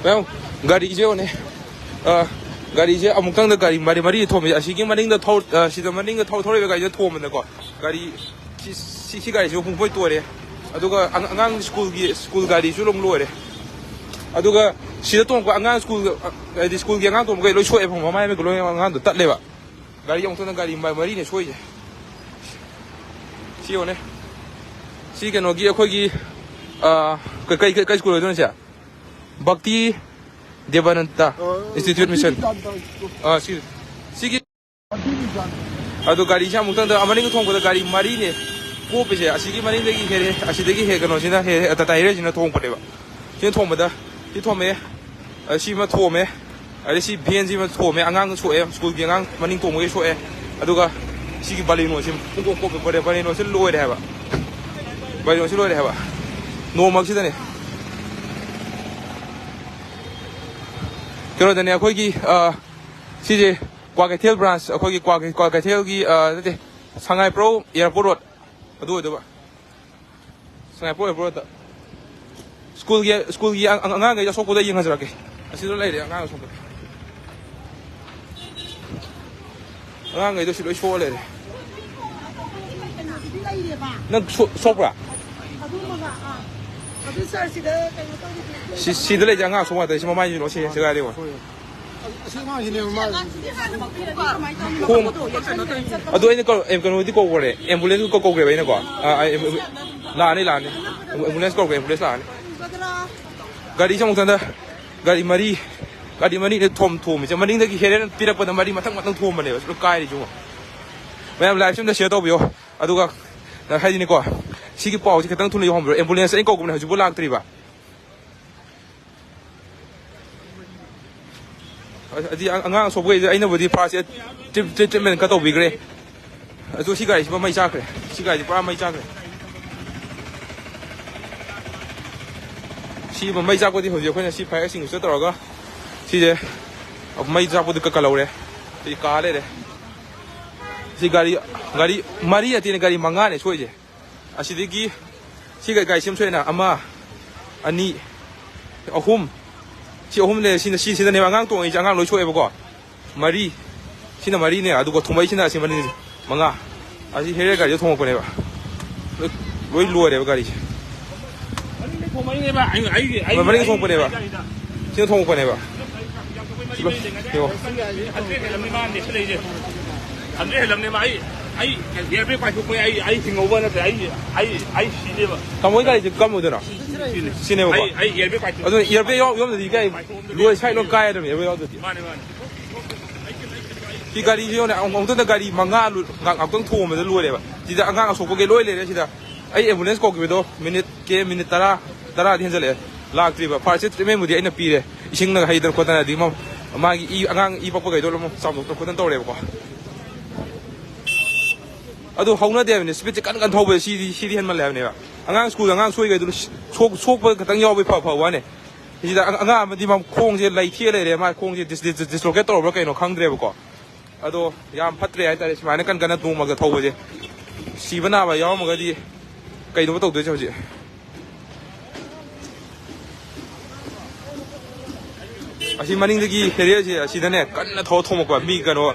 Well, gari je one. Gari je amukang da gari mari thome asigi maning da thau sida maning da thau thore gari je thome da ko. Gari si gari je pungpoi tore. Aduga angang school gari su long lore. Aduga sida tong ko angang school gi angang tong ko loi choi phong ma mai me ko loi angang da tat le ba. Gari amukang da gari mari ne choi je. Si one. Si ke no gi akhoi gi kai school do na cha. Bhakti Devananta Institute Mission. Sige. Ado gari siya mutang da amaning thong ko da gari mari ne ko pe siya asigi maning dagi here asidagi he kano sina he tatai re sina thong ko deba. Sin thong da ti thong me si ma thong me ari si bien si ma thong me angang so e school gi angang maning thong mo so e aduga sigi balino sim ko ko pe balino sil loi re ba. Balino sil loi re ba. No mak si da ne. 그러더니 거기 시제 과게텔 브랜치 거기 과게텔기 상하이 프로 에어포트 어디도 봐 상하이 프로 에어포트 스쿨기 안가게 저 속고다 이행하지라게 아시도 레이데 안가게 속고 안가게 저 실로 쇼레 난 속브라 시들레 장아 소마다 시마 많이 놓시 제가 되고 아도 이제 거 엠 거는 어디 거 그래 앰뷸런스 거 그래 이거 라네 앰뷸런스 거 앰뷸런스 라네 가리 좀 못한다 가리 머리 톰 이제 머리는 헤레는 삐락보다 머리 마탕 톰만 해요 그 까이리 좀 왜냐면 라이브 좀더 쉐어 비요 아도가 나 하이니 거 시기 빠오지 그땅 돈이 hom으로 앰뷸런스 인거 그러면 하지 몰라 들이 봐 아디 안강 소보에 아이나 버디 파스 트리트먼트 가도 비그래 아주 시가이 뭐 많이 자그래 시가이 빠 많이 자그래 시 뭐 많이 자고디 호지 그냥 시 파이 싱 쓰더라고 시제 많이 자고디 까깔라오래 이 까래래 시 가리 마리아 티네 가리 망가네 소이제 아시디기 시가 가이 심소에나 아마 아니 어홈 시 어홈네 시는 내 망강 동 이제 안강 로이 초에 보고 마리 시나 마리네 아두고 통마이 시나 시마니 망가 아시 헤레 가리 통고 보내 봐 로이 로에 가리 통마이네 봐 아이 마리 통고 보내 봐 시나 통고 보내 봐 이거 안돼 lamne ma ai yerbe kwa ko ai tingo bana ai shine ba kamoy ga ji kam odana shine ba ai yerbe kwa ado yerbe yo de ga lo sai lo ga ya de yerbe yo de mane ki gari yo na ong to da gari manga lu ga tong tho me de lo de ba ji da anga so ko ge loi le de si da ai ambulance ko ge do minute tara din jale lak tri ba first treatment mu di ai na pi de ising na hai da ko ta di ma ma gi angang i pok ge do lo mo sam do ko tan to le ba ko aduh hauna dia ni speed kan thau si han mal le ne ba angang school angang soi ga du sok ba ka tang yaw ba pha wa ne ji da anga ma di ma khong je lai thie le ma khong je dislocate tor ba kai no khang dre ba ko aduh yam phatre ai ta re ma ne kan tu ma ga thau ba je si bana ba yaw ma ga di kai do ba tau de chau ji asi maning de gi area je asi da ne kan na thau thom ko mi ka no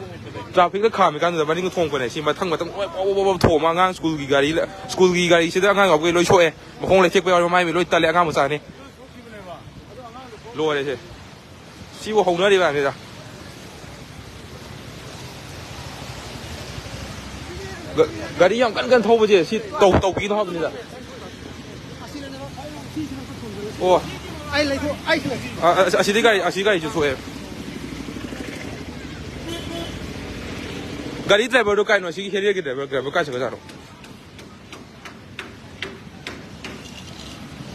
traffic da kham kan da maning thong ko ne si ma thang ma tang tho ma ngang school gi gari si da ngang ga loi choe ma khong le thek ba mai mi loi ta le ngang ma sa ni lo le se si wo hong na ri ba ni da gari yang kan thau ba je si tau pi no ha ni da o ai le ko ai asi gari ju choe गाड़ी driver तो काय no सी हेरिया के driver का छगा जारो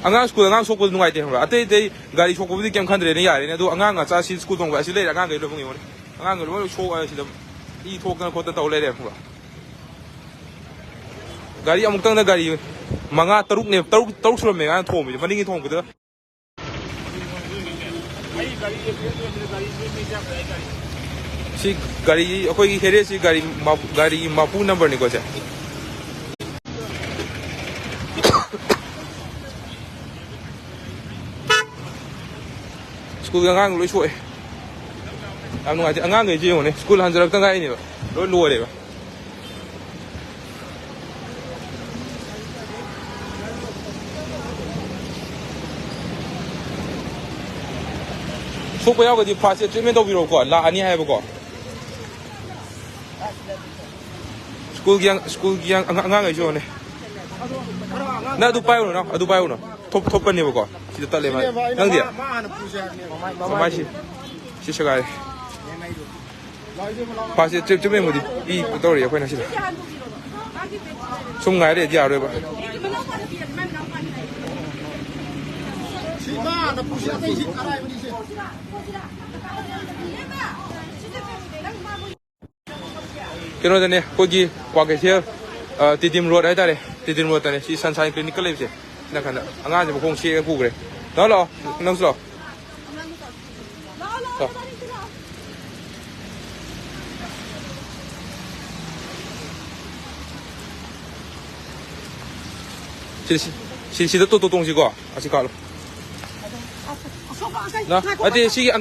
angang school angang sokpo nungai te hora ate te gari sokpo di kem khandre ne yare ne do angang nga cha si school dong ba si le angang ge lo bung yone angang ge lo so a si da i thok na ko ta taw le de hora gari amuk tang na gari manga taruk ne taruk suro me ngang thom mi mani ngi thom bu da ai gari si gari akoi here si gari mapu number ni ko cha School ngang lối xuôi làm ngoài thì ngang người chi này school hàng giờ tăng ngay này lối lùa đấy số bây giờ cái gì phát hiện treatment đâu bị rồi còn là anh ấy hay bao còn school giang ngang người chi này na Dubai nó Dubai nó top bên này bao còn chỉ tao lấy mà ngang gì mà chỉ cái phát hiện treatment một đi đâu rồi quên là gì xong ngày để giờ rồi bà cái nói này có gì qua cái xe tìm ruột đấy ta đây tìm ruột ta này si sunshine clinic cái gì nè khán giả anh ăn thì một con xe cái phụ cái đó là nông sò 시도 또 동시고 아직 가로 나 어디 시기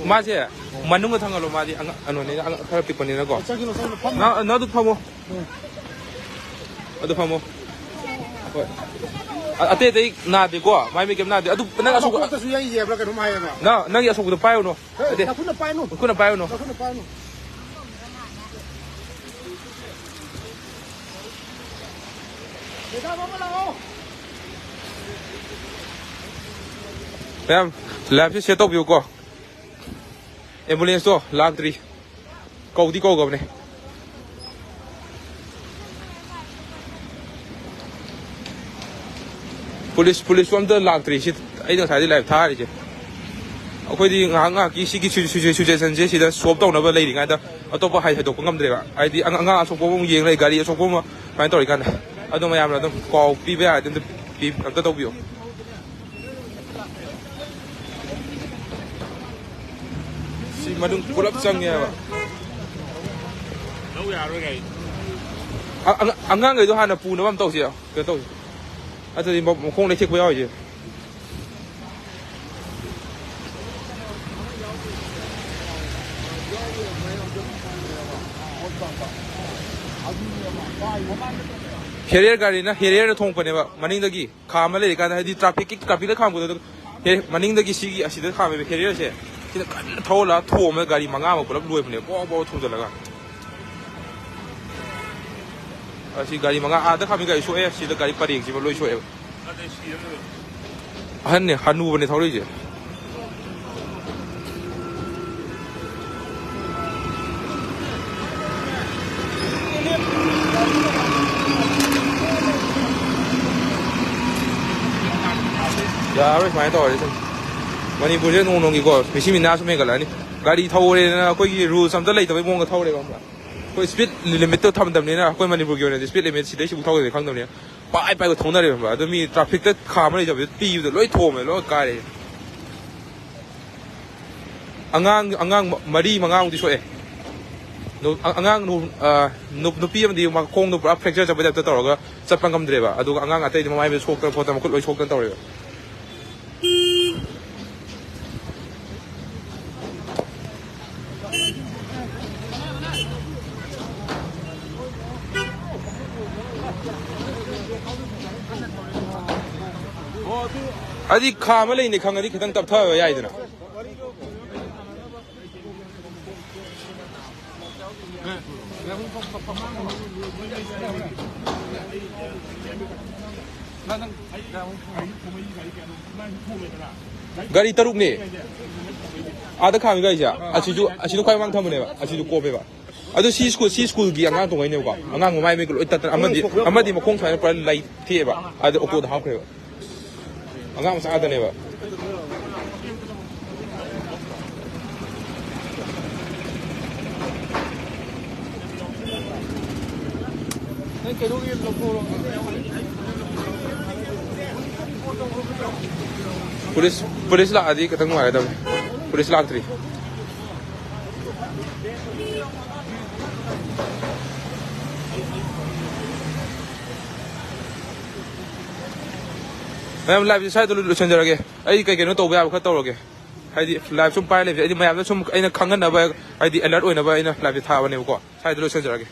맞지 맞는 거 상관로 맞지 안 오네 안 칼 삐거니나 거 나도 파모 나도 파모 아때 나디고 마이미 게임 나디 아두 내가 속 나 나기 속도 빠요 노 어디 나 군나 빠요 노 em làm chiếc xe tốc biểu co ambulance to làm tri cầu đi cầu gặp này police from the làm tri shit ấy đang thấy đi làm tha đi chứ khôi đi ngang cái sĩ cái suy chân chứ là số đông nó vẫn lấy đi ngay đó ở đâu có hay thay đổi cũng ngâm được à ai đi ngang số bông giềng này gari số bông mà phải đổi cái này ở đâu mà làm là đâu cầu pi về ai đến pi làm tới đâu biểu mà đừng pull up sang nha đâu ra rồi cái anh ngang người tôi hai là phù nó băm tàu gì à cái tàu anh thì một không lấy chiếc với ai gì Herier gari na herier thong pane ba maning dagi kham le ka hadi traffic la kham ko he maning dagi sigi asida kham be herier se kina kan thola thom gari manga ma pulap loi pane bo thong jala ga asi gari manga a da kham ga so e si da gari paring ji ba loi so e han ne hanu bane thori je ya rồi phải tỏi đấy mani bùi nông nông cái có mấy xí mình na số mấy cái này gari thâu này na coi cái rule xong tất lấy tao mới mua cái thâu này không coi speed limit tôi thầm tầm này na coi mani bùi cái này speed limit chỉ đấy chỉ bùi thâu cái không tầm này bay cái thùng này mà tôi mi traffic tất khám này cho biết pi được lối thô mà lối cái này angang mari mangang đi xoay angang no pi mà đi mà không no fracture cho bây giờ tôi tao rồi chắc bằng cầm được ba adu angang ở đây mà mai bị sốc cái photo mà cứ lối sốc cái tao rồi 아직 카메라 있네 강아지 그당 답 타요 야 이들아 가리 따룩네 아다 카메라 이제 아치도 카이망 타면 해봐 아치도 꼬베봐 아도 시스쿨 기 안강 동에 있네고 안강 마이 메글 일단 아마디 뭐 공차에 빨리 라이 티에봐 아도 오고도 하고 그래봐 안강 사다 내봐 police ला आदि कतंग मारे तब police ला आतरी मैं live side तो लुचन जरगे आई कई केनो तो बया खत तौरगे ꯍꯥꯏꯗꯤ ꯂꯥꯏꯚ ꯁꯨꯝ ꯄꯥꯏꯔ ꯂꯩꯕꯁꯦ ꯑꯩꯗꯤ ꯃꯌꯥꯝꯗ ꯁꯨꯝ ꯑꯩꯅ ꯈꯪꯍꯟꯅꯕ ꯍꯥꯏꯗꯤ ꯑꯦꯂꯔꯠ ꯑꯣꯏꯅꯕ ꯑꯩꯅ ꯂꯥꯏꯚꯁꯦ ꯊꯥꯕꯅꯦꯕꯀꯣ ꯁ꯭ꯋꯥꯏꯗ ꯂꯣꯏꯁꯤꯟꯖꯔꯒꯦ